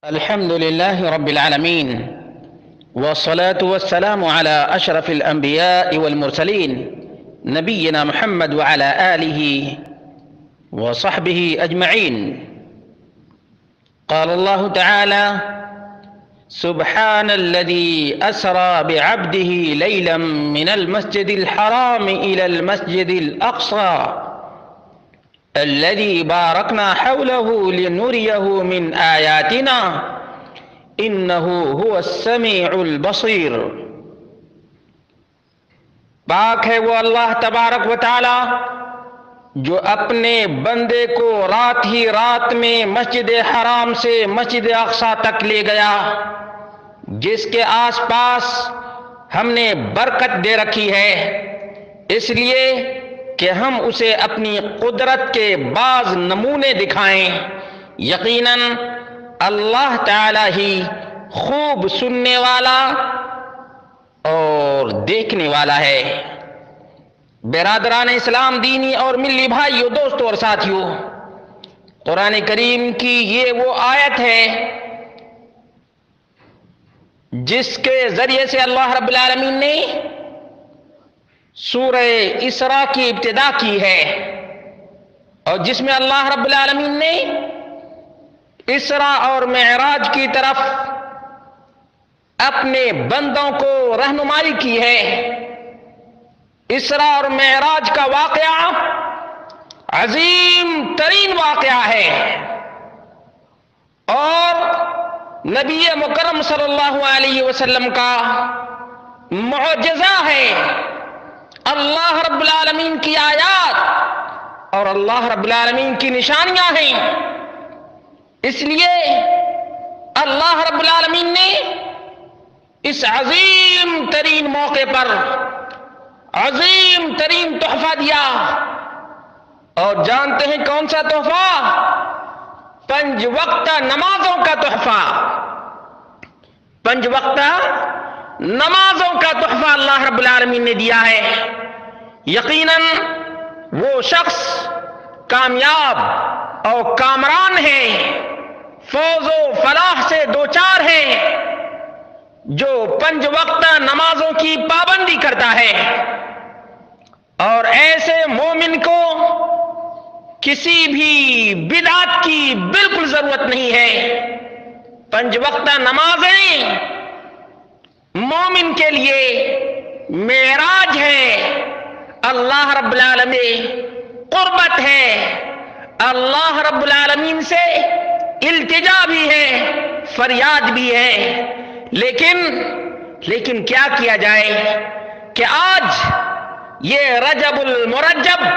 الحمد لله رب العالمين، والصلاة والسلام على أشرف الأنبياء والمرسلين نبينا محمد وعلى آله وصحبه أجمعين. قال الله تعالى: سبحان الذي أسرى بعبده ليلا من المسجد الحرام إلى المسجد الأقصى الذي باركنا حوله لنريه من آياتنا إنه هو السميع البصير۔ پاک ہے وہ اللہ تبارک و تعالی جو اپنے بندے کو رات ہی رات میں مسجد حرام سے مسجد اقصی تک لے گیا، جس کے آس پاس ہم نے برکت دے رکھی ہے، اس لیے کہ ہم اسے اپنی قدرت کے بعض نمونے دکھائیں۔ یقیناً اللہ تعالی ہی خوب سننے والا اور دیکھنے والا ہے۔ برادران اسلام، دینی اور ملی بھائیوں، دوستوں اور ساتھیوں، قرآن کریم کی یہ وہ آیت ہے جس کے ذریعے سے اللہ رب العالمین نے سورہ اسراء کی ابتدا کی ہے، اور جس میں اللہ رب العالمین نے اسراء اور معراج کی طرف اپنے بندوں کو رہنمائی کی ہے۔ اسراء اور معراج کا واقعہ عظیم ترین واقعہ ہے اور نبی مکرم صلی اللہ علیہ وسلم کا معجزہ ہے۔ اللہ رب العالمین کی آیات اور اللہ رب العالمین کی نشانیاں ہیں، اس لیے اللہ رب العالمین نے اس عظیم ترین موقع پر عظیم ترین تحفہ دیا، اور جانتے ہیں کون سا تحفہ؟ 5 وقتہ نمازوں کا تحفہ۔ 5 وقتہ نمازوں کا تحفہ اللہ رب العالمین نے دیا ہے۔ یقیناً وہ شخص کامیاب اور کامران ہے، فوز و فلاح سے دوچار ہے، جو 5 وقتہ نمازوں کی پابندی کرتا ہے، اور ایسے مومن کو کسی بھی بدعت کی بالکل ضرورت نہیں ہے۔ 5 وقتہ نمازیں مومن کے لیے معراج ہے، اللہ رب العالمین قربت ہے، اللہ رب العالمین سے التجا بھی ہے، فریاد بھی ہے۔ لیکن کیا کیا جائے کہ آج یہ رجب المرجب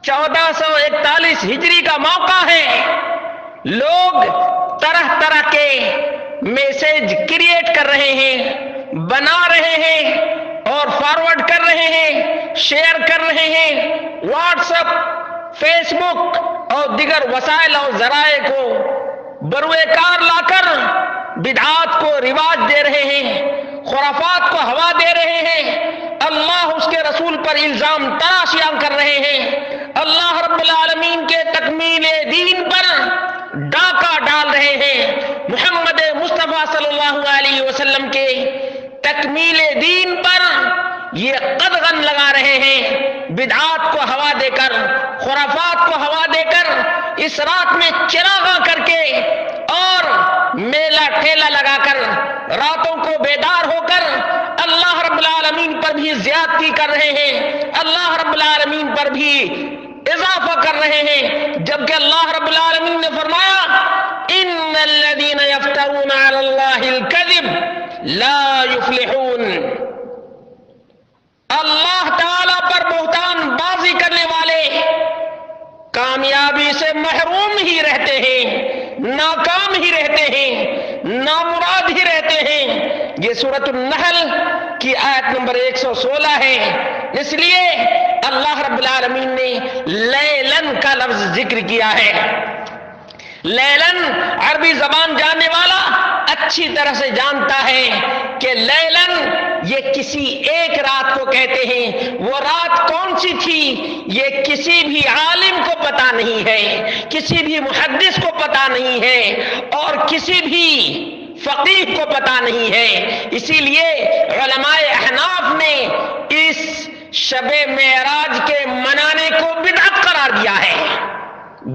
1441 ہجری کا موقع ہے، لوگ طرح طرح کے میسج کریٹ کر رہے ہیں، بنا رہے ہیں اور فارورڈ کر رہے ہیں، شیئر کر رہے ہیں، واٹس ایپ، فیس بک اور دیگر وسائل اور ذرائع کو بروئے کار لا کر بدعات کو رواج دے رہے ہیں، خرافات کو ہوا دے رہے ہیں، اللہ اس کے رسول پر الزام تراشیاں کر رہے ہیں، اللہ رب العالمین کے تکمیل دین پر ڈاکہ ڈال رہے ہیں، محمد مصطفیٰ صلی اللہ علیہ وسلم کے تکمیل دین پر یہ قدغن لگا رہے ہیں، بدعات کو ہوا دے کر، خرافات کو ہوا دے کر، اس رات میں چراغاں کر کے اور میلہ ٹھیلا لگا کر راتوں کو بیدار ہو کر اللہ رب العالمین پر بھی زیادتی کر رہے ہیں، اللہ رب العالمین پر بھی اضافہ کر رہے ہیں، جبکہ اللہ رب العالمین نے فرمایا: ان الذين يفترون على الله الكذب لا يفلحون۔ اللہ تعالی پر بہتان بازی کرنے والے کامیابی سے محروم ہی رہتے ہیں، ناکام ہی رہتے ہیں، نامراد ہی رہتے ہیں۔ یہ سورۃ النحل کی آیت نمبر 116 ہے۔ اس لیے اللہ رب العالمین نے لیلن کا لفظ ذکر کیا ہے۔ لیلن عربی زبان جاننے والا اچھی طرح سے جانتا ہے کہ لیلن یہ کسی ایک رات کو کہتے ہیں، وہ رات کون سی تھی یہ کسی بھی عالم کو پتا نہیں ہے، کسی بھی محدث کو پتا نہیں ہے، اور کسی بھی فقیہ کو پتا نہیں ہے۔ اسی لیے علماء احناف نے اس شب معراج کے منانے کو بدعت قرار دیا ہے،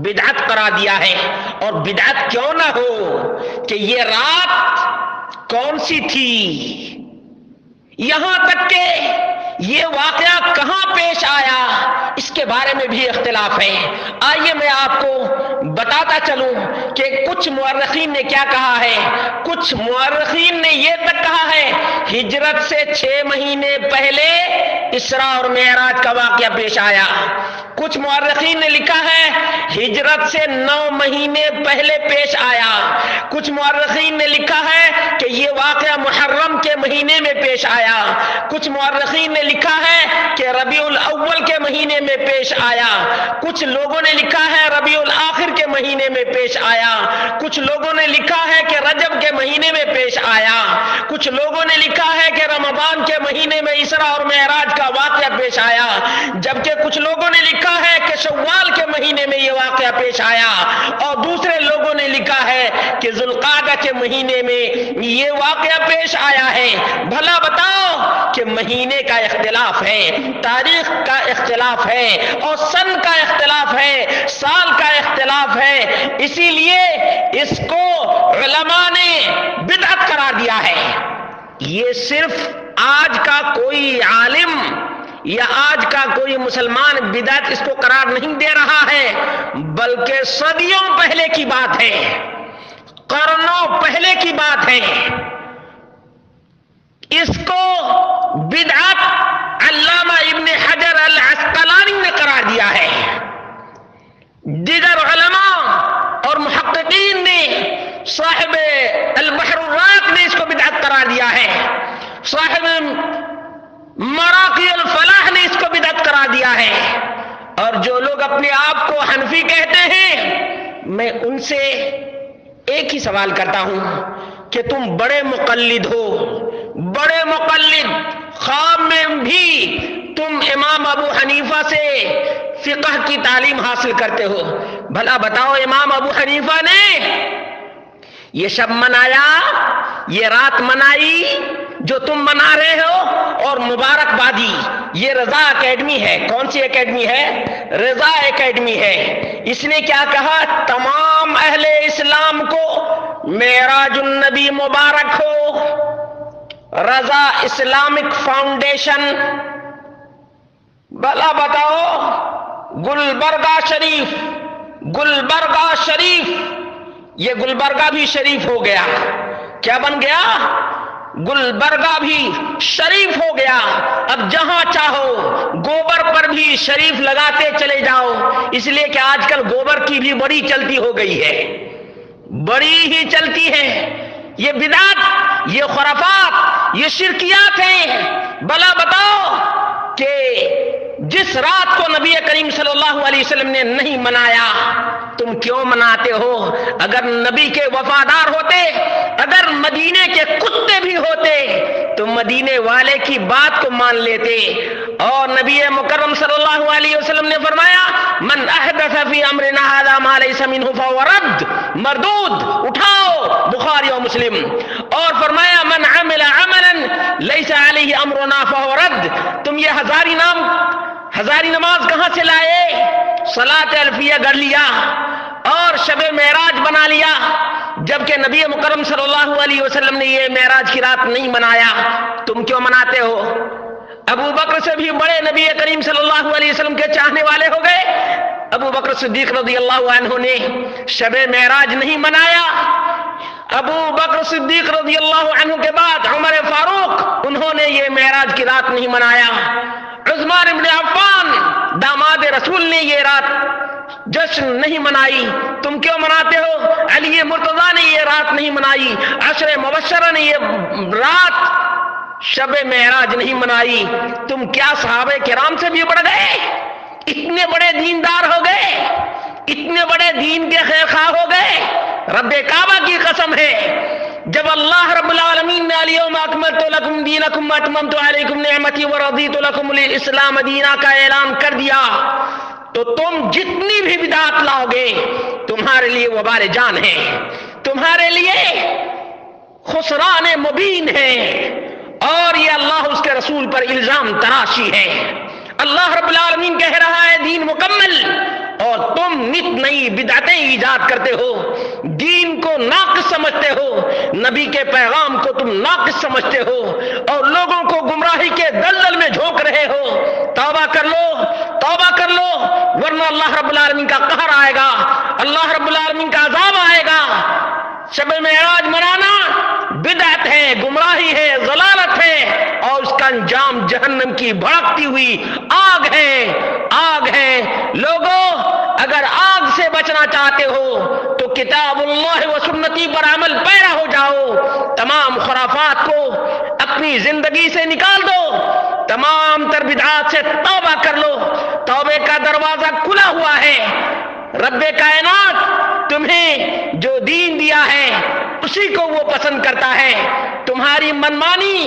بدعت قرار دیا ہے۔ اور بدعت کیوں نہ ہو کہ یہ رات کون سی تھی، یہاں تک کہ یہ واقعہ کہاں پیش آیا اس کے بارے میں بھی اختلاف ہے۔ آئیے میں آپ کو بتاتا چلوں کہ کچھ مورخین نے کیا کہا ہے۔ کچھ مورخین نے یہ تک کہا ہے ہجرت سے 6 مہینے پہلے اسراء اور معراج کا واقعہ پیش آیا۔ کچھ مورخین نے لکھا ہے ہجرت سے 9 مہینے پہلے پیش آیا۔ کچھ مورخین نے لکھا ہے کہ یہ واقعہ محرم کے مہینے میں پیش آیا۔ کچھ مورخین نے لکھا ہے کہ ربیع الاول کے مہینے میں پیش آیا۔ کچھ لوگوں نے لکھا ہے ربیع الاخر کے مہینے میں پیش آیا۔ کچھ لوگوں نے لکھا ہے کہ رجب کے مہینے میں پیش آیا۔ کچھ لوگوں نے لکھا ہے کہ رمضان کے مہینے میں اسراء اور معراج کا واقعہ پیش آیا، جبکہ کچھ لوگوں نے لکھا ہے کہ شوال کے مہینے میں یہ واقعہ پیش آیا، اور دوسرے لوگوں نے لکھا ہے کہ ذوالقعدہ کے مہینے میں یہ واقعہ پیش آیا ہے۔ بھلا بتاؤ کہ مہینے کا اختلاف ہے، تاریخ کا اختلاف ہے، اور سن کا اختلاف ہے، سال کا اختلاف ہے، اسی لیے اس کو علماء نے بدعت قرار دیا ہے۔ یہ صرف آج کا کوئی عالم یا آج کا کوئی مسلمان بدعت اس کو قرار نہیں دے رہا ہے، بلکہ صدیوں پہلے کی بات ہے، قرنوں پہلے کی بات ہے۔ اس کو بدعت علامہ ابن حجر العسقلانی نے قرار دیا ہے، دیگر علماء اور محققین نے، صاحب البحر الرائق نے اس کو بدعت قرار دیا ہے، صاحب مراقی الفلاح نے اس کو بدعت قرار دیا ہے۔ اور جو لوگ اپنے آپ کو حنفی کہتے ہیں، میں ان سے ایک ہی سوال کرتا ہوں کہ تم بڑے مقلد ہو، بڑے مقلد، خواب میں بھی تم امام ابو حنیفہ سے فقہ کی تعلیم حاصل کرتے ہو، بھلا بتاؤ امام ابو حنیفہ نے یہ شب منایا، یہ رات منائی جو تم منا رہے ہو؟ اور مبارکبادی، یہ رضا اکیڈمی ہے۔ کون سی اکیڈمی ہے؟ رضا اکیڈمی ہے۔ اس نے کیا کہا؟ تمام اہل اسلام کو معراج النبی مبارک ہو۔ رضا اسلامک فاؤنڈیشن، بھلا بتاؤ گلبرگہ شریف، گلبرگہ شریف، یہ گلبرگہ بھی شریف ہو گیا، کیا بن گیا؟ گلبرگہ بھی شریف ہو گیا۔ اب جہاں چاہو گوبر پر بھی شریف لگاتے چلے جاؤ، اس لیے کہ آج کل گوبر کی بھی بڑی چلتی ہو گئی ہے، بڑی ہی چلتی ہے۔ یہ بدعت، یہ خرافات، یہ شرکیات ہیں۔ بھلا بتاؤ کہ جس رات کو نبی کریم صلی اللہ علیہ وسلم نے نہیں منایا، تم کیوں مناتے ہو؟ اگر نبی کے وفادار ہوتے، اگر مدینے کے کتے بھی ہوتے تو مدینے والے کی بات کو مان لیتے۔ اور نبی مکرم صلی اللہ علیہ وسلم نے فرمایا من احدث فی امرنا ھذا ما لیس منہ فہو رد، مردود، اٹھاؤ، بخاری و مسلم۔ اور فرمایا من عمل عملا لیس علیہ امرنا فہو رد۔ تم یہ ہزاری نماز کہاں سے لائے؟ صلاۃ الفیہ گڑھ لیا اور شب معراج بنا لیا، جبکہ نبی مکرم صلی اللہ علیہ وسلم نے یہ معراج کی رات نہیں منایا، تم کیوں مناتے ہو؟ ابو بکر سے بھی بڑے نبی کریم صلی اللہ علیہ وسلم کے چاہنے والے ہو گئے۔ ابو بکر صدیق رضی اللہ عنہ نے شب معراج نہیں منایا۔ ابو بکر صدیق رضی اللہ عنہ کے بعد عمر فاروق، انہوں نے یہ معراج کی رات نہیں منایا۔ عثمان بن عفان داماد رسول نے یہ رات جشن نہیں منائی، تم کیوں مناتے ہو؟ علی مرتضیٰ نے یہ رات نہیں منائی، عشر مبشرہ نے یہ رات شب معراج نہیں منائی، تم کیا صحابہ کرام سے بھی بڑھ گئے؟ اتنے بڑے دیندار ہو گئے، اتنے بڑے دین کے خیر خواہ ہو گئے؟ رب کعبہ کی قسم ہے جب اللہ رب العالمین نے الیوم اکملت لکم دینکم واتممت علیکم نعمتی ورضیت لکم الاسلام دینا کا اعلان کر دیا تو تم جتنی بھی بدعت لاؤ گے تمہارے لیے وبال جان ہے، تمہارے لیے خسران مبین ہے، اور یہ اللہ اس کے رسول پر الزام تراشی ہے۔ اللہ رب العالمین کہہ رہا ہے دین مکمل، اور تم نت نئی بدعتیں ایجاد کرتے ہو، دین کو ناقص سمجھتے ہو، نبی کے پیغام کو تم ناقص سمجھتے ہو، اور لوگوں کو گمراہی کے دلدل میں جھونک رہے ہو۔ توبہ کر لو، توبہ کر لو، ورنہ اللہ رب العالمین کا قہر آئے گا، اللہ رب العالمین کا عذاب آئے گا۔ شب معراج منانا بدعت ہے، گمراہی ہے، ضلالت ہے، اور اس کا انجام جہنم کی بھڑکتی ہوئی آگ ہے، آگ ہے۔ لوگوں اگر آگ سے بچنا چاہتے ہو تو کتاب اللہ و سنتی پر عمل پیرا ہو جاؤ، تمام خرافات کو اپنی زندگی سے نکال دو، تمام تر بدعات سے توبہ کر لو، توبے کا دروازہ کھلا ہوا ہے۔ رب کائنات تمہیں جو دین دیا ہے اسی کو وہ پسند کرتا ہے، تمہاری منمانی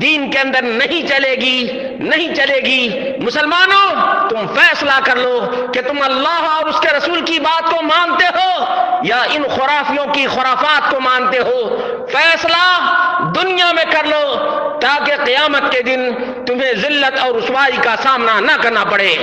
دین کے اندر نہیں چلے گی، نہیں چلے گی۔ مسلمانوں تم فیصلہ کر لو کہ تم اللہ اور اس کے رسول کی بات کو مانتے ہو یا ان خرافیوں کی خرافات کو مانتے ہو۔ فیصلہ دنیا میں کر لو تاکہ قیامت کے دن تمہیں ذلت اور رسوائی کا سامنا نہ کرنا پڑے۔